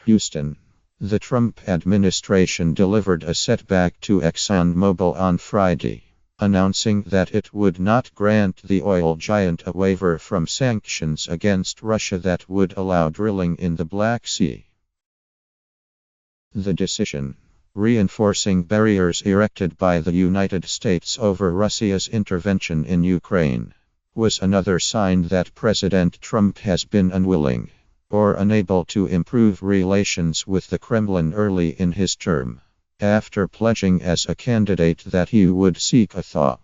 Houston. The Trump administration delivered a setback to Exxon Mobil on Friday, announcing that it would not grant the oil giant a waiver from sanctions against Russia that would allow drilling in the Black Sea. The decision, reinforcing barriers erected by the United States over Russia's intervention in Ukraine, was another sign that President Trump has been unwilling or unable to improve relations with the Kremlin early in his term, after pledging as a candidate that he would seek a thaw.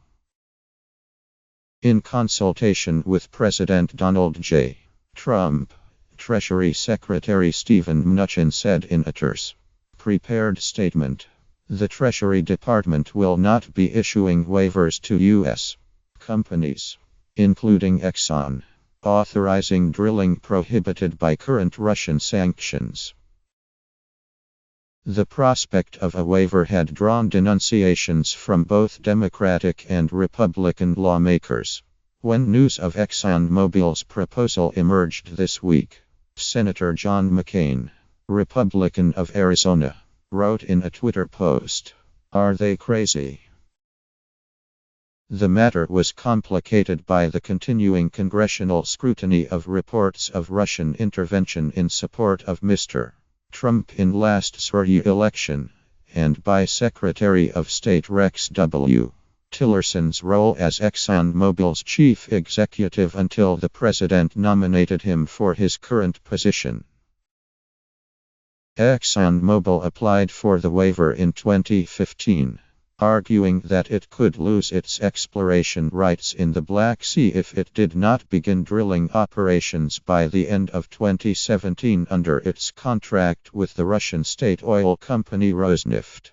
In consultation with President Donald J. Trump, Treasury Secretary Steven Mnuchin said in a terse, prepared statement, the Treasury Department will not be issuing waivers to U.S. companies, including Exxon, authorizing drilling prohibited by current Russian sanctions. The prospect of a waiver had drawn denunciations from both Democratic and Republican lawmakers. When news of Exxon Mobil's proposal emerged this week, Senator John McCain, Republican of Arizona, wrote in a Twitter post, "Are they crazy?" The matter was complicated by the continuing congressional scrutiny of reports of Russian intervention in support of Mr. Trump in last SRE election, and by Secretary of State Rex W. Tillerson's role as Exxon Mobil's chief executive until the president nominated him for his current position. Exxon Mobil applied for the waiver in 2015. Arguing that it could lose its exploration rights in the Black Sea if it did not begin drilling operations by the end of 2017 under its contract with the Russian state oil company Rosneft.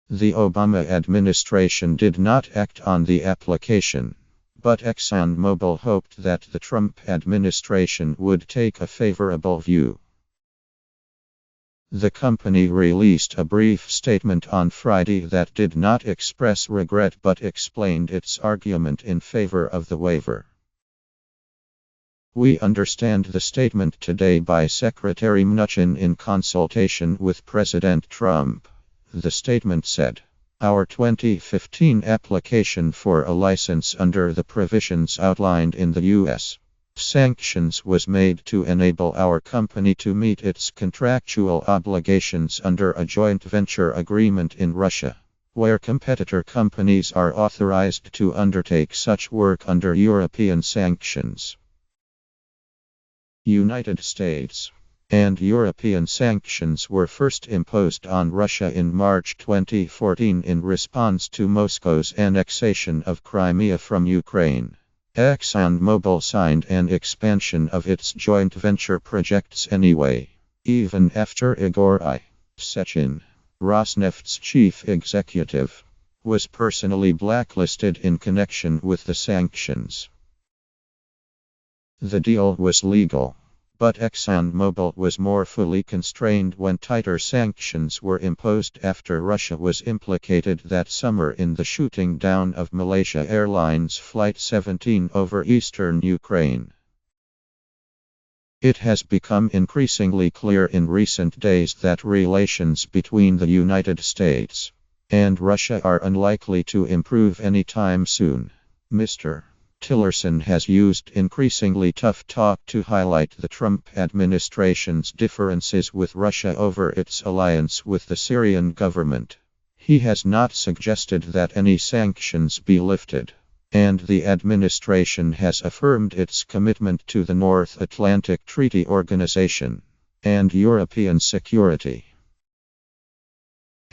The Obama administration did not act on the application, but Exxon Mobil hoped that the Trump administration would take a favorable view. The company released a brief statement on Friday that did not express regret but explained its argument in favor of the waiver. We understand the statement today by Secretary Mnuchin in consultation with President Trump, the statement said. Our 2015 application for a license under the provisions outlined in the U.S. Sanctions was made to enable our company to meet its contractual obligations under a joint venture agreement in Russia, where competitor companies are authorized to undertake such work under European sanctions. United States and European sanctions were first imposed on Russia in March 2014 in response to Moscow's annexation of Crimea from Ukraine. Exxon Mobil signed an expansion of its joint venture projects anyway, even after Igor I. Sechin, Rosneft's chief executive, was personally blacklisted in connection with the sanctions. The deal was legal, but Exxon Mobil was more fully constrained when tighter sanctions were imposed after Russia was implicated that summer in the shooting down of Malaysia Airlines Flight 17 over eastern Ukraine. It has become increasingly clear in recent days that relations between the United States and Russia are unlikely to improve anytime soon. Mr. Tillerson has used increasingly tough talk to highlight the Trump administration's differences with Russia over its alliance with the Syrian government. He has not suggested that any sanctions be lifted, and the administration has affirmed its commitment to the North Atlantic Treaty Organization and European security.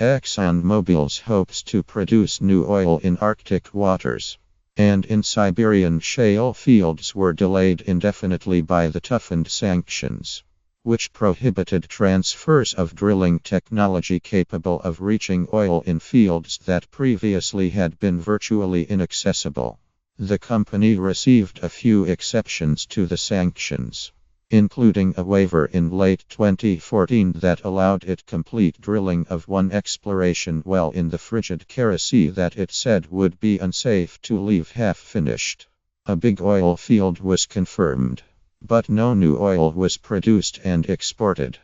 Exxon Mobil's hopes to produce new oil in Arctic waters and in Siberian shale fields were delayed indefinitely by the toughened sanctions, which prohibited transfers of drilling technology capable of reaching oil in fields that previously had been virtually inaccessible. The company received a few exceptions to the sanctions, including a waiver in late 2014 that allowed it complete drilling of one exploration well in the frigid Kara Sea that it said would be unsafe to leave half-finished. A big oil field was confirmed, but no new oil was produced and exported.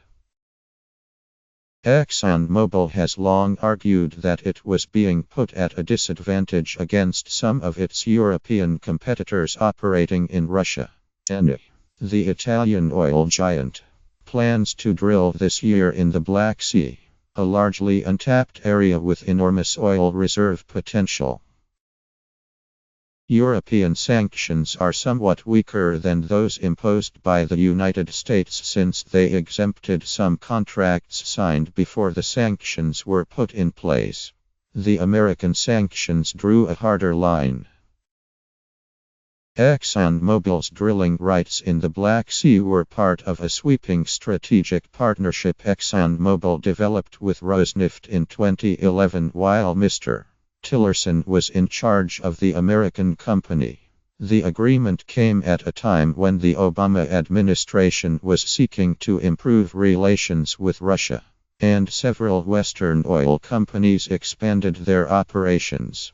Exxon Mobil has long argued that it was being put at a disadvantage against some of its European competitors operating in Russia. Eni, the Italian oil giant, plans to drill this year in the Black Sea, a largely untapped area with enormous oil reserve potential. European sanctions are somewhat weaker than those imposed by the United States since they exempted some contracts signed before the sanctions were put in place. The American sanctions drew a harder line. Exxon Mobil's drilling rights in the Black Sea were part of a sweeping strategic partnership Exxon Mobil developed with Rosneft in 2011 while Mr. Tillerson was in charge of the American company. The agreement came at a time when the Obama administration was seeking to improve relations with Russia, and several Western oil companies expanded their operations.